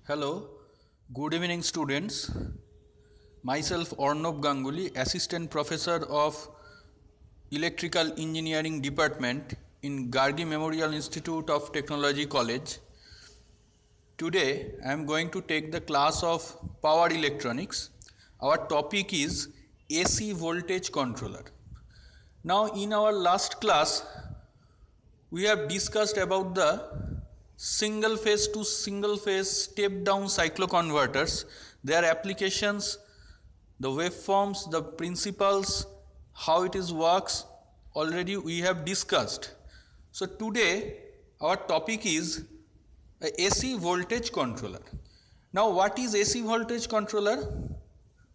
Hello, good evening students. Myself Arnab Ganguly, Assistant Professor of Electrical Engineering Department in Gargi Memorial Institute of Technology College. Today I am going to take the class of Power Electronics. Our topic is AC Voltage Controller. Now in our last class we have discussed about the single phase to single phase step down cycloconverters, their applications, the waveforms, the principles, how it is works, already we have discussed. So today our topic is a AC voltage controller. Now what is AC voltage controller?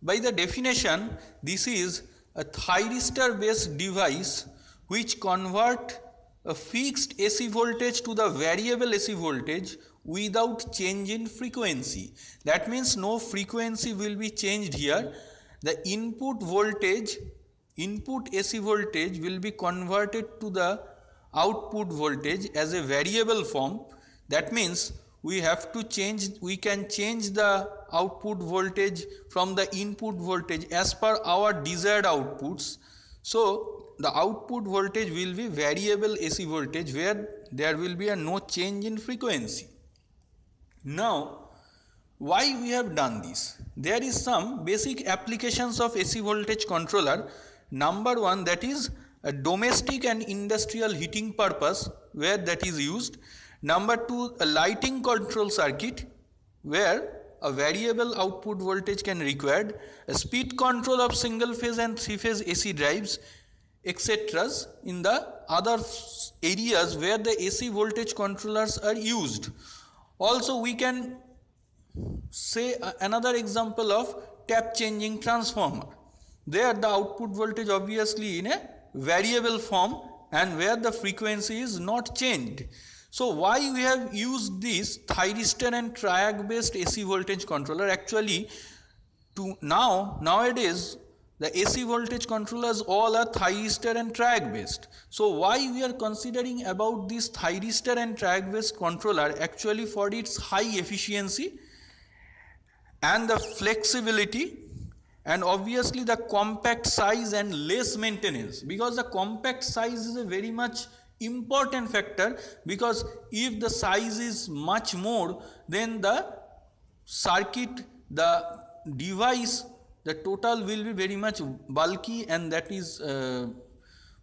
By the definition, this is a thyristor based device which convert a fixed AC voltage to the variable AC voltage without change in frequency. That means no frequency will be changed here. The input voltage, input AC voltage will be converted to the output voltage as a variable form. That means we can change the output voltage from the input voltage as per our desired outputs. So the output voltage will be variable AC voltage where there will be no change in frequency. Now why we have done this? There is some basic applications of AC voltage controller. Number one, that is a domestic and industrial heating purpose where that is used. Number two, a lighting control circuit where a variable output voltage can required, a speed control of single phase and three phase AC drives, etc. in the other areas where the AC voltage controllers are used. Also we can say another example of tap changing transformer. There the output voltage obviously in a variable form and where the frequency is not changed. So why we have used this thyristor and triac based AC voltage controller? Actually nowadays the AC voltage controllers all are thyristor and triac based. So why we are considering about this thyristor and triac based controller? Actually for its high efficiency and the flexibility and obviously the compact size and less maintenance, because the compact size is a very much important factor, because if the size is much more then the circuit, the device, the total will be very much bulky and that is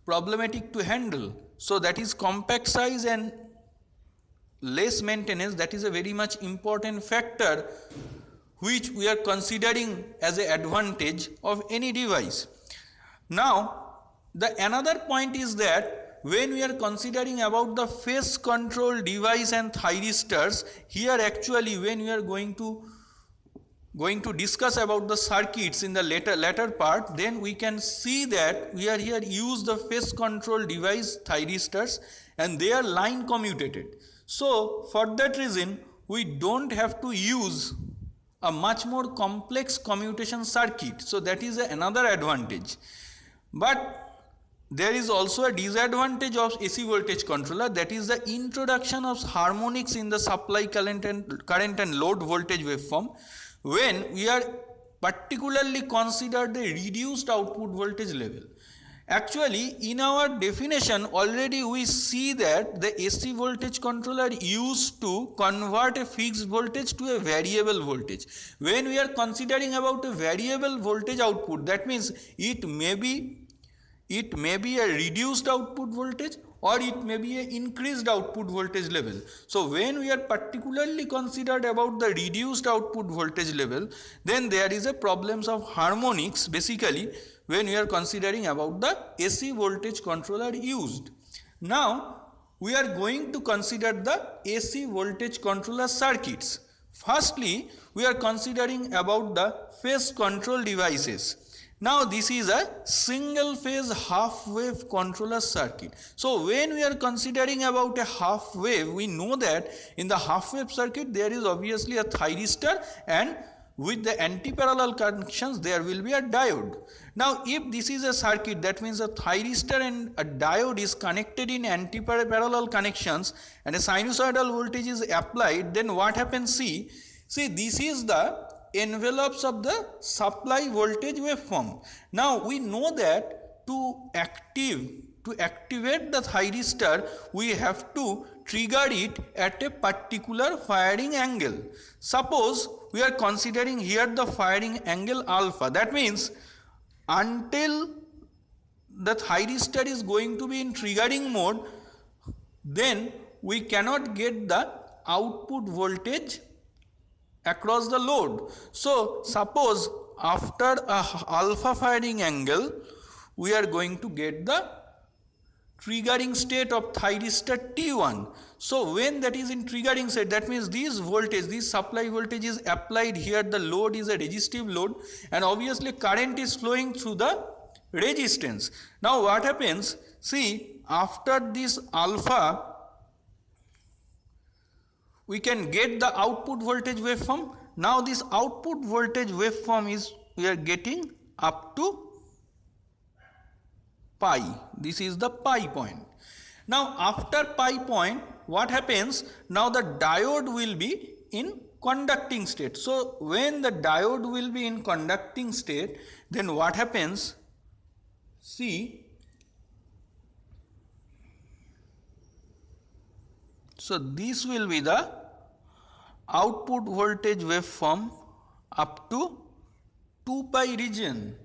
problematic to handle. So that is compact size and less maintenance, that is a very much important factor which we are considering as an advantage of any device. Now the another point is that when we are considering about the phase control device and thyristors, here actually when we are going to discuss about the circuits in the later part, then we can see that we are here use the phase control device thyristors and they are line commutated. So for that reason we don't have to use a much more complex commutation circuit. So that is another advantage. But there is also a disadvantage of AC voltage controller, that is the introduction of harmonics in the supply current and load voltage waveform when we are particularly consider the reduced output voltage level. Actually in our definition already we see that the AC voltage controller used to convert a fixed voltage to a variable voltage. When we are considering about a variable voltage output, that means it may be a reduced output voltage or it may be an increased output voltage level. So when we are particularly considered about the reduced output voltage level, then there is a problems of harmonics basically when we are considering about the AC voltage controller used. Now we are going to consider the AC voltage controller circuits. Firstly we are considering about the phase control devices. Now this is a single phase half wave controller circuit. So when we are considering about a half wave, we know that in the half wave circuit there is obviously a thyristor and with the anti-parallel connections there will be a diode. Now if this is a circuit, that means a thyristor and a diode is connected in anti-parallel connections and a sinusoidal voltage is applied, then what happens? See See, this is the envelopes of the supply voltage waveform. Now we know that to activate the thyristor, we have to trigger it at a particular firing angle. Suppose we are considering here the firing angle alpha. That means until the thyristor is going to be in triggering mode, then we cannot get the output voltage across the load. So suppose after a alpha firing angle, we are going to get the triggering state of thyristor T1. So when that is in triggering state, that means this voltage, this supply voltage is applied here. The load is a resistive load, and obviously current is flowing through the resistance. Now what happens? See, after this alpha, we can get the output voltage waveform. Now this output voltage waveform is, we are getting up to pi. This is the pi point. Now after pi point, what happens? Now the diode will be in conducting state. So when the diode will be in conducting state, then what happens? See, so this will be the output voltage waveform up to 2 pi region,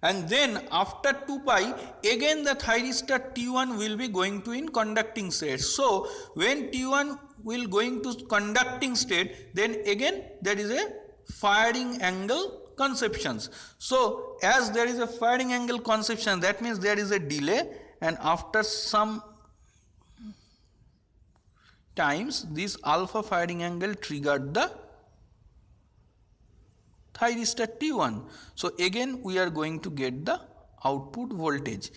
and then after 2 pi again the thyristor T1 will be going to in conducting state. So when T1 will going to conducting state, then again there is a firing angle conceptions. So as there is a firing angle conception, that means there is a delay, and after some times this alpha firing angle triggered the thyristor T1. So again we are going to get the output voltage.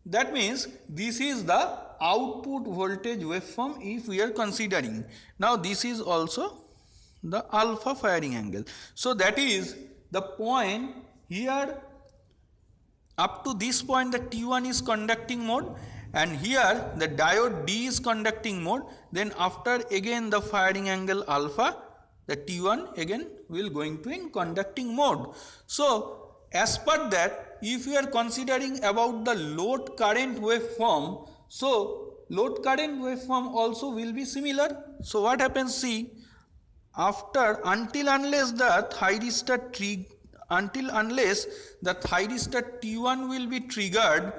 That means this is the output voltage waveform if we are considering. Now this is also the alpha firing angle. So that is the point here. Up to this point the T1 is conducting mode, and here the diode D is conducting mode. Then after again the firing angle alpha, the T1 again will going to in conducting mode. So as per that, if you are considering about the load current waveform, so load current waveform also will be similar. So what happens? See, after until unless the thyristor T1 will be triggered,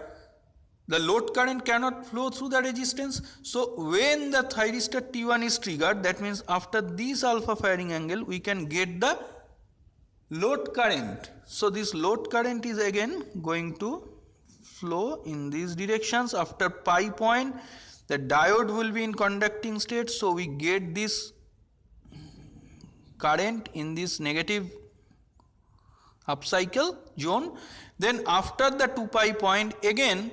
the load current cannot flow through the resistance. So when the thyristor T1 is triggered, that means after this alpha firing angle, we can get the load current. So this load current is again going to flow in these directions. After pi point, the diode will be in conducting state, so we get this current in this negative half cycle zone. Then after the 2 pi point, again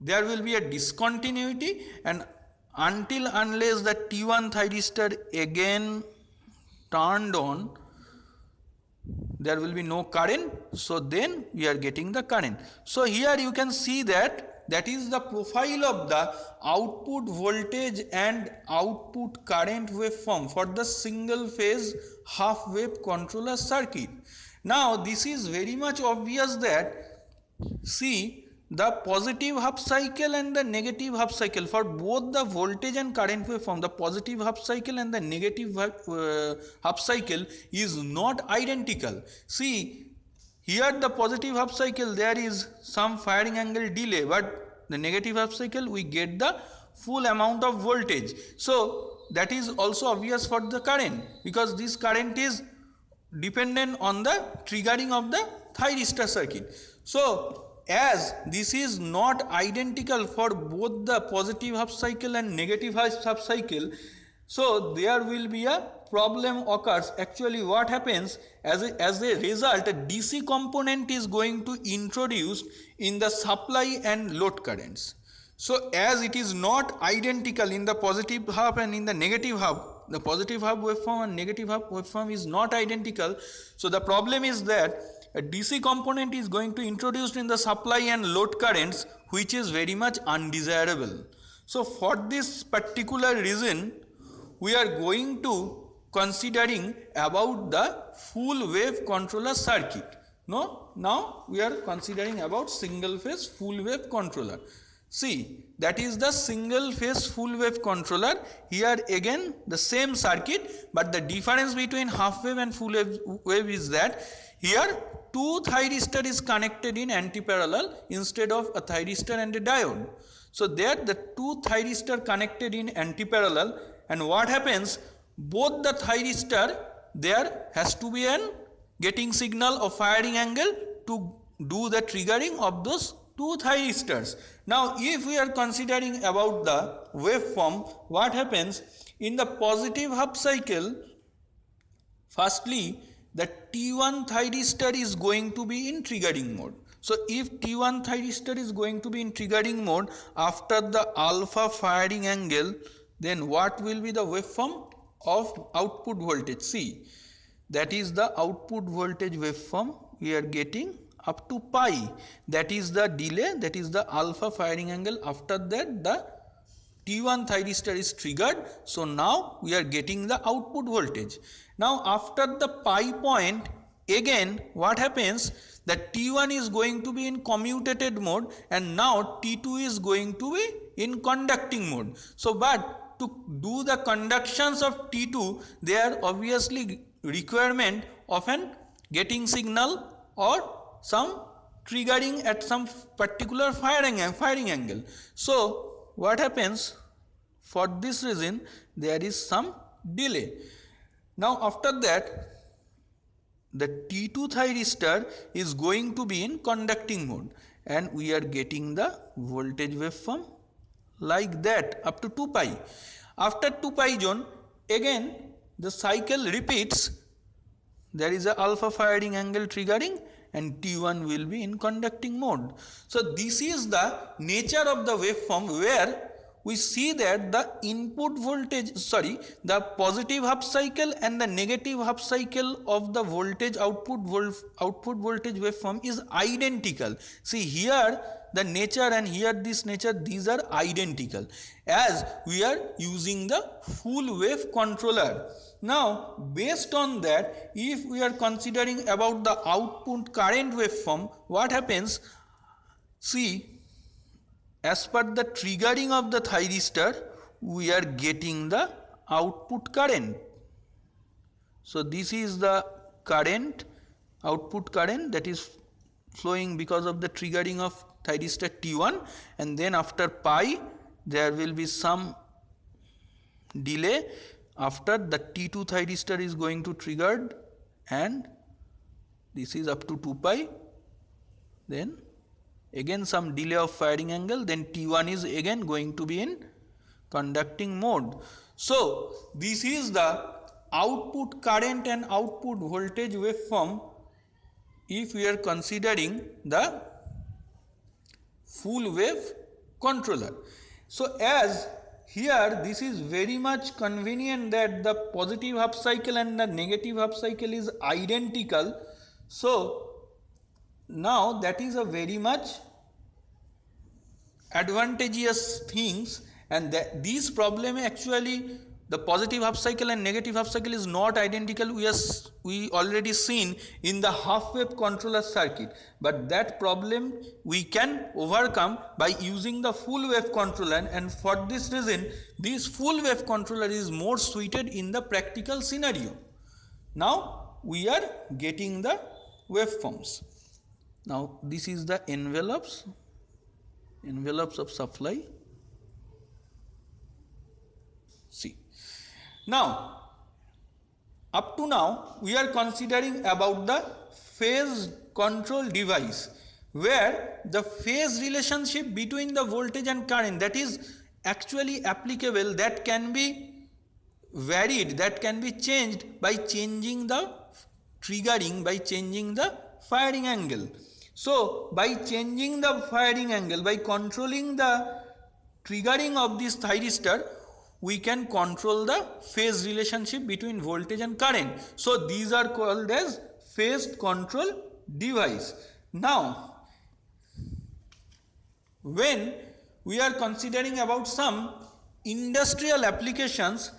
there will be a discontinuity, and until unless the T1 thyristor again turned on, there will be no current. So then we are getting the current. So here you can see that is the profile of the output voltage and output current waveform for the single phase half wave controller circuit. Now this is very much obvious that, see, the positive half cycle and the negative half cycle, for both the voltage and current waveform, the positive half cycle and the negative half cycle is not identical. See, here the positive half cycle there is some firing angle delay, but the negative half cycle we get the full amount of voltage. So that is also obvious for the current, because this current is dependent on the triggering of the thyristor circuit. So as this is not identical for both the positive half cycle and negative half cycle, so there will be a problem occurs. Actually what happens, as a result, a DC component is going to introduce in the supply and load currents. So as it is not identical in the positive half and in the negative half, the positive half waveform and negative half waveform is not identical. So the problem is that a DC component is going to introduced in the supply and load currents, which is very much undesirable. So for this particular reason, we are going to considering about the full wave controller circuit. No, now we are considering about single phase full wave controller. See, that is the single phase full wave controller. Here again the same circuit, but the difference between half wave and full wave is that here two thyristor is connected in anti-parallel instead of a thyristor and a diode. So there the two thyristor connected in anti-parallel, and what happens, both the thyristor there has to be an getting signal of firing angle to do the triggering of those two thyristors. Now if we are considering about the waveform, what happens in the positive half cycle, firstly the T1 thyristor is going to be in triggering mode. So if T1 thyristor is going to be in triggering mode after the alpha firing angle, then what will be the waveform of output voltage? See, that is the output voltage waveform we are getting up to pi. That is the delay, that is the alpha firing angle. After that the T1 thyristor is triggered. So now we are getting the output voltage. Now after the pi point, again what happens, that T1 is going to be in commutated mode and now T2 is going to be in conducting mode. So but to do the conductions of T2, there obviously requirement of an getting signal or some triggering at some particular firing angle. So what happens, for this reason there is some delay. Now after that the T2 thyristor is going to be in conducting mode and we are getting the voltage waveform like that up to 2 pi. After 2 pi zone, again the cycle repeats, there is a alpha firing angle triggering and T1 will be in conducting mode. So this is the nature of the waveform, where we see that the input voltage, the positive half cycle and the negative half cycle of the voltage output voltage waveform is identical. See here the nature and here this nature, these are identical, as we are using the full wave controller. Now based on that, if we are considering about the output current waveform, what happens, see, as per the triggering of the thyristor, we are getting the output current. So this is the current, output current, that is flowing because of the triggering of thyristor T1, and then after pi there will be some delay after the T2 thyristor is going to triggered, and this is up to 2 pi, then again some delay of firing angle, then T1 is again going to be in conducting mode. So this is the output current and output voltage waveform if we are considering the full wave controller. So as here this is very much convenient that the positive half cycle and the negative half cycle is identical. So now that is a very much advantageous things, and that these problem actually the positive half cycle and negative half cycle is not identical. We already seen in the half wave controller circuit, but that problem we can overcome by using the full wave controller, and for this reason this full wave controller is more suited in the practical scenario. Now we are getting the waveforms. Now this is the envelopes of supply. See, now up to now we are considering about the phase control device, where the phase relationship between the voltage and current, that is actually applicable, that can be varied, that can be changed by changing the triggering, by changing the firing angle. So by changing the firing angle, by controlling the triggering of this thyristor, we can control the phase relationship between voltage and current. So these are called as phase control device. Now when we are considering about some industrial applications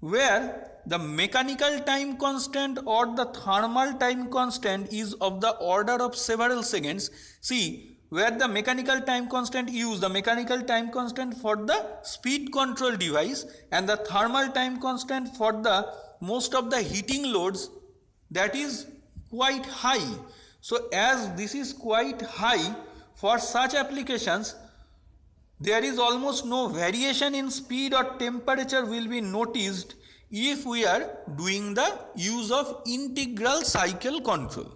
where the mechanical time constant or the thermal time constant is of the order of several seconds. See, where the mechanical time constant use the mechanical time constant for the speed control device and the thermal time constant for the most of the heating loads, that is quite high. So as this is quite high, for such applications there is almost no variation in speed or temperature will be noticed if we are doing the use of integral cycle control.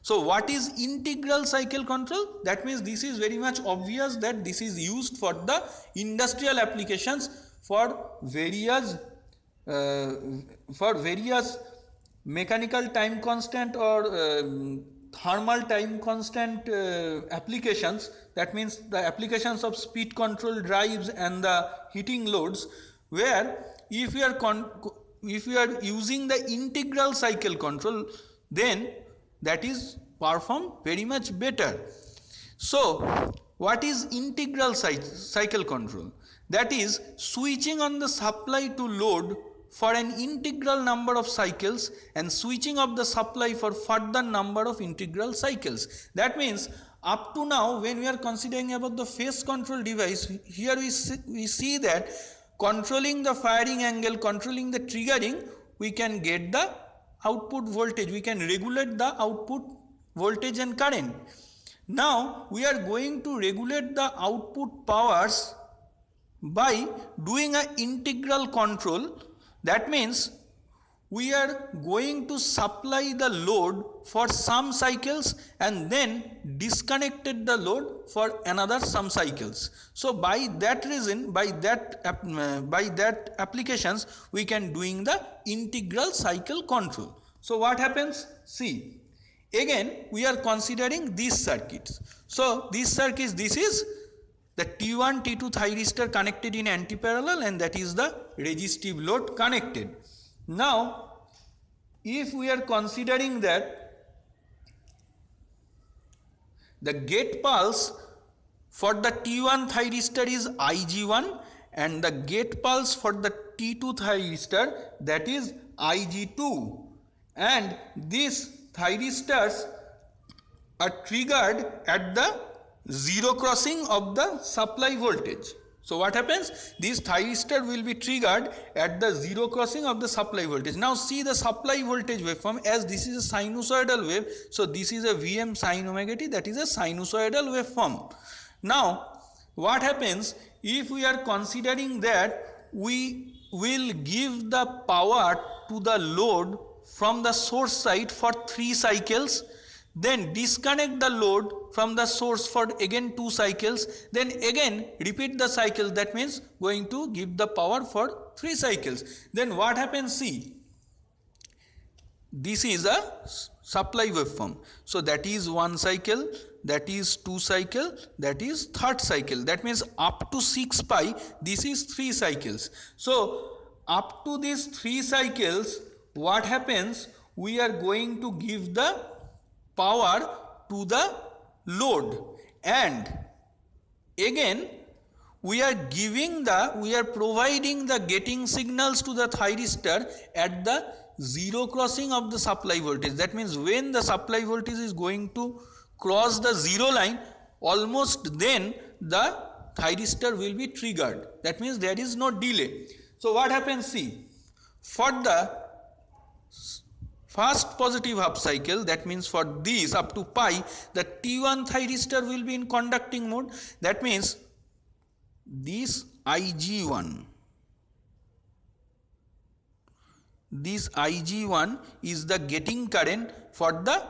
So what is integral cycle control? That means this is very much obvious that this is used for the industrial applications for various mechanical time constant or thermal time constant applications. That means the applications of speed control drives and the heating loads, where if we are using the integral cycle control, then that is performed very much better. So what is integral cycle control? That is switching on the supply to load for an integral number of cycles and switching off the supply for further number of integral cycles. That means up to now, when we are considering about the phase control device, here we see that controlling the firing angle, controlling the triggering, we can get the output voltage, we can regulate the output voltage and current. Now we are going to regulate the output powers by doing an integral control. That means we are going to supply the load for some cycles and then disconnected the load for another some cycles. So by that reason, by that applications, we can doing the integral cycle control. So what happens? See, again we are considering these circuits. So these circuits, this is the T1, T2 thyristor connected in anti-parallel, and that is the resistive load connected. Now if we are considering that the gate pulse for the T1 thyristor is Ig1 and the gate pulse for the T2 thyristor, that is Ig2, and these thyristors are triggered at the zero crossing of the supply voltage. So what happens? This thyristor will be triggered at the zero crossing of the supply voltage. Now see the supply voltage waveform, as this is a sinusoidal wave. So this is a Vm sin omega t, that is a sinusoidal waveform. Now what happens if we are considering that we will give the power to the load from the source side for 3 cycles, then disconnect the load from the source for again 2 cycles, then again repeat the cycle, that means going to give the power for 3 cycles. Then what happens? See, this is a supply waveform. So that is 1 cycle, that is 2 cycle, that is 3rd cycle. That means up to 6 pi, this is 3 cycles. So up to these 3 cycles, what happens? We are going to give the power to the load, and again we are providing the getting signals to the thyristor at the zero crossing of the supply voltage. That means when the supply voltage is going to cross the zero line, almost then the thyristor will be triggered. That means there is no delay. So what happens? See, for the first positive half cycle, that means for these up to pi, the T1 thyristor will be in conducting mode. That means this Ig1, is the getting current for the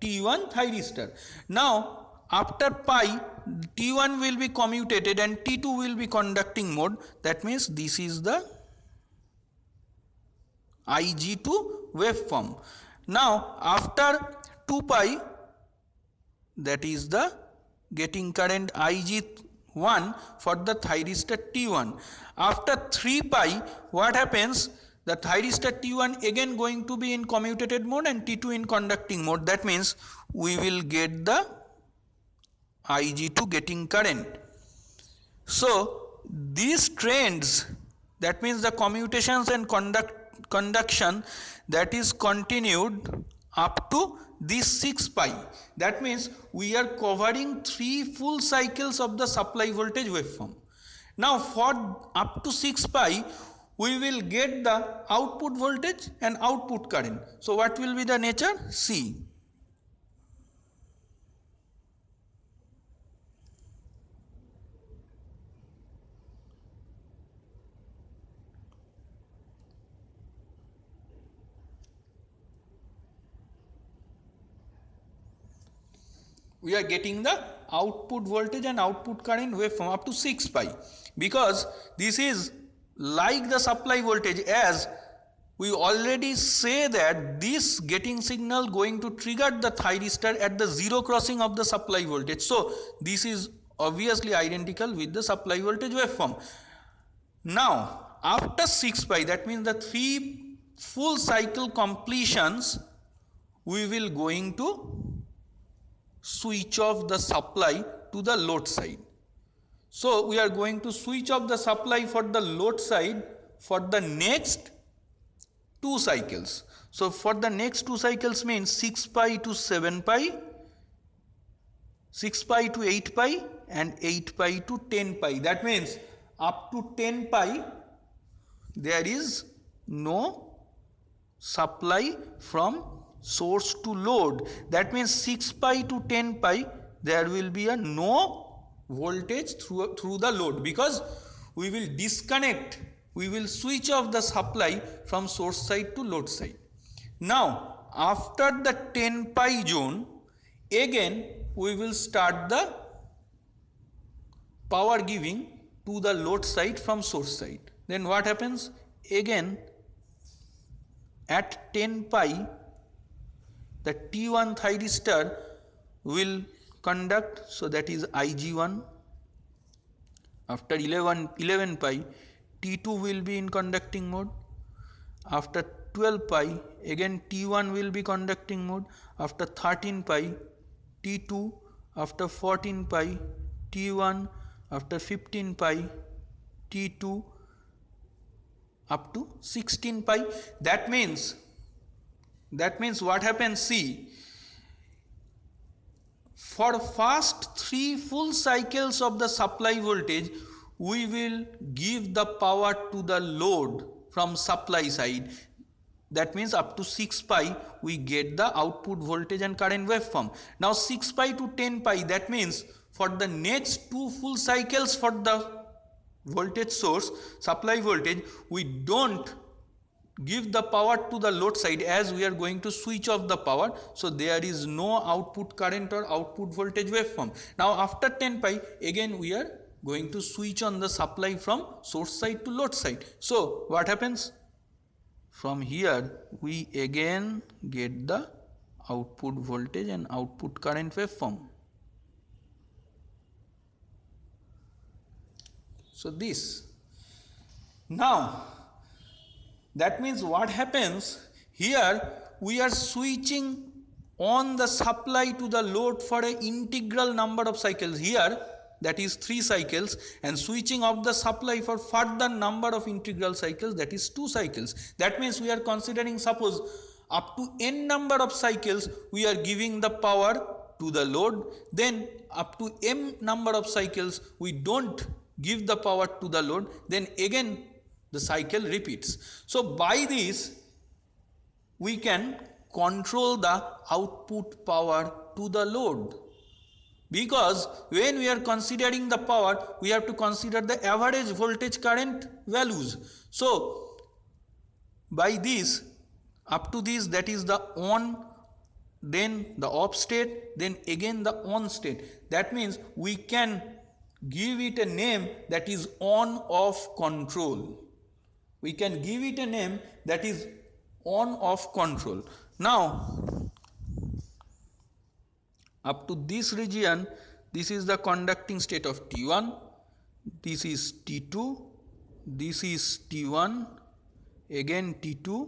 T1 thyristor. Now after pi, T1 will be commutated and T2 will be conducting mode. That means this is the Ig2 waveform. Now after 2 pi, that is the getting current Ig1 for the thyristor T1. After 3 pi, what happens? The thyristor T1 again going to be in commutated mode and T2 in conducting mode. That means we will get the Ig2 getting current. So these trends, that means the commutations and conduction that is continued up to this 6 pi. That means we are covering 3 full cycles of the supply voltage waveform. Now for up to 6 pi we will get the output voltage and output current. So what will be the nature? See. We are getting the output voltage and output current waveform up to 6 pi, because this is like the supply voltage, as we already say that this getting signal going to trigger the thyristor at the zero crossing of the supply voltage. So this is obviously identical with the supply voltage waveform. Now after 6 pi, that means the 3 full cycle completions, we will going to switch off the supply to the load side. So we are going to switch off the supply for the load side for the next 2 cycles. So for the next 2 cycles means 6 pi to 7 pi, 6 pi to 8 pi and 8 pi to 10 pi. That means up to 10 pi there is no supply from source to load. That means 6 pi to 10 pi there will be a no voltage through the load, because we will disconnect, we will switch off the supply from source side to load side. Now after the 10 pi zone, again we will start the power giving to the load side from source side. Then what happens? Again at 10 pi the T1 thyristor will conduct, so that is Ig1. After 11 pi T2 will be in conducting mode. After 12 pi again T1 will be conducting mode. After 13 pi T2. After 14 pi T1. After 15 pi T2 up to 16 pi. That means what happens? See, for first 3 full cycles of the supply voltage, we will give the power to the load from supply side. That means up to 6 pi we get the output voltage and current waveform. Now 6 pi to 10 pi, that means for the next 2 full cycles for the voltage source, supply voltage, we don't give the power to the load side, as we are going to switch off the power. So there is no output current or output voltage waveform. Now after 10 pi again we are going to switch on the supply from source side to load side. So what happens? From here we again get the output voltage and output current waveform. So this. Now that means what happens? Here we are switching on the supply to the load for an integral number of cycles here, that is 3 cycles, and switching off the supply for further number of integral cycles, that is 2 cycles. That means we are considering, suppose up to n number of cycles we are giving the power to the load, then up to m number of cycles we don't give the power to the load, then again the cycle repeats. So by this we can control the output power to the load, because when we are considering the power we have to consider the average voltage current values. So by this, up to this, that is the on, then the off state, then again the on state. That means we can give it a name that is on off control. We can give it a name that is on off control. Now up to this region, this is the conducting state of T1, this is T2, this is T1, again T2,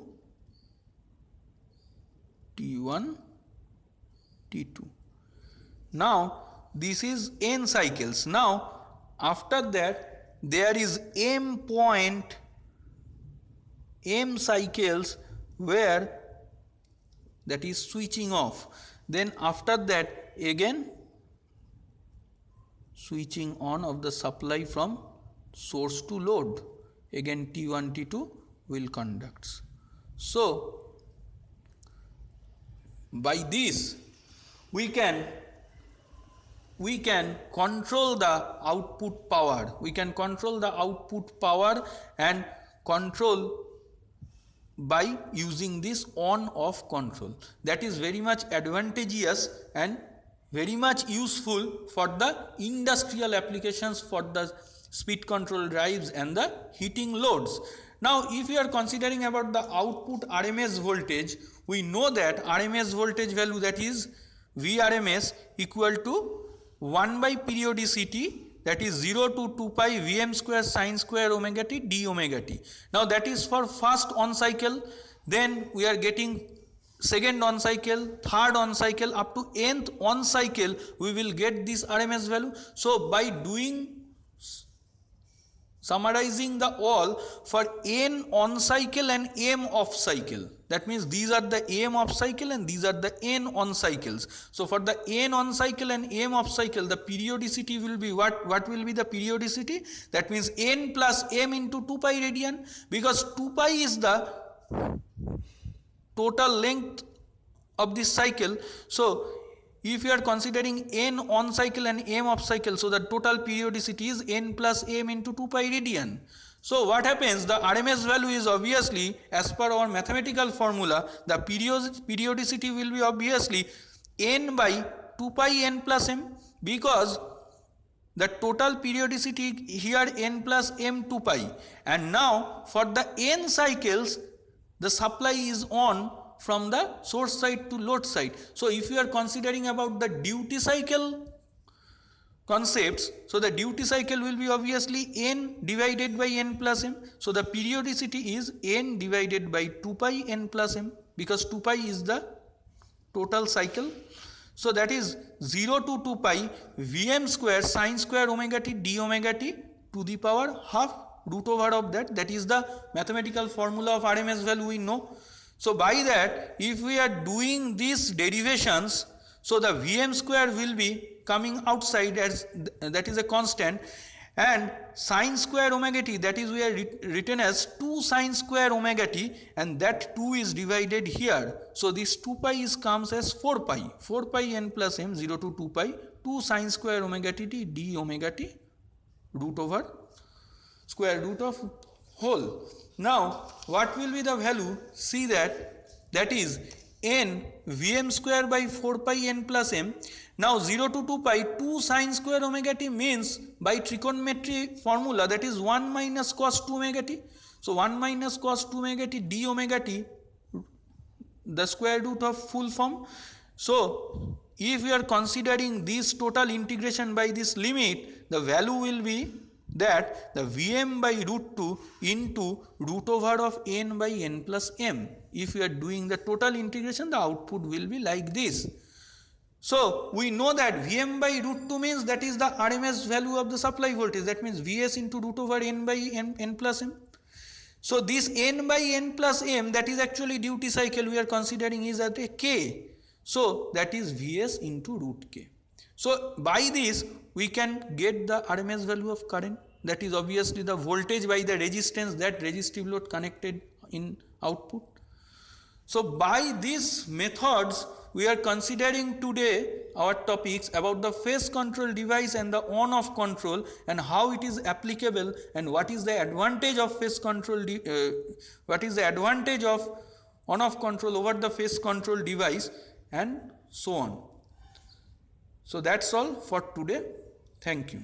T1, T2. Now this is n cycles. Now after that there is m point m cycles where that is switching off, then after that again switching on of the supply from source to load, again T1 T2 will conduct. So by this we can control the output power, and control by using this on off control. That is very much advantageous and very much useful for the industrial applications, for the speed control drives and the heating loads. Now if you are considering about the output RMS voltage, we know that RMS voltage value, that is Vrms, equal to 1 by periodicity, that is 0 to 2 pi Vm square sin square omega t d omega t. Now that is for first on cycle, then we are getting second on cycle, third on cycle, up to nth on cycle we will get this RMS value. So by summarizing the all for n on cycle and m off cycle, that means these are the m off cycle and these are the n on cycles. So for the n on cycle and m off cycle, the periodicity will be what will be the periodicity? That means n plus m into 2 pi radian, because 2 pi is the total length of this cycle. So if you are considering n on cycle and m off cycle, so the total periodicity is n plus m into 2 pi radian. So what happens, the RMS value is obviously, as per our mathematical formula, the periodicity will be obviously n by 2 pi n plus m, because the total periodicity here n plus m 2 pi, and now for the n cycles the supply is on from the source side to load side. So if you are considering about the duty cycle concepts, so the duty cycle will be obviously n divided by n plus m. So the periodicity is n divided by 2 pi n plus m, because 2 pi is the total cycle. So that is 0 to 2 pi Vm square sin square omega t d omega t to the power half root over of that. That is the mathematical formula of RMS value we know. So by that, if we are doing these derivations, so the Vm square will be coming outside as that is a constant, and sin square omega t, that is we are written as 2 sin square omega t, and that 2 is divided here. So this 2 pi comes as 4 pi n plus m 0 to 2 pi 2 sin square omega t d omega t root over square root of whole. Now what will be the value? See that is n Vm square by 4 pi n plus m. Now 0 to 2 pi 2 sin square omega t means by trigonometry formula, that is 1 minus cos 2 omega t. So 1 minus cos 2 omega t d omega t, the square root of full form. So if we are considering this total integration by this limit, the value will be that the Vm by root 2 into root over of n by n plus m. If we are doing the total integration, the output will be like this. So we know that Vm by root 2 means that is the RMS value of the supply voltage, that means Vs into root over n by n plus m. So this n by n plus m, that is actually duty cycle we are considering is at a k. So that is Vs into root k. So by this we can get the RMS value of current, that is obviously the voltage by the resistance that resistive load connected in output. So by these methods we are considering today our topics about the phase control device and the on off control, and how it is applicable, and what is the advantage of phase control what is the advantage of on off control over the phase control device, and so on. So that's all for today. Thank you.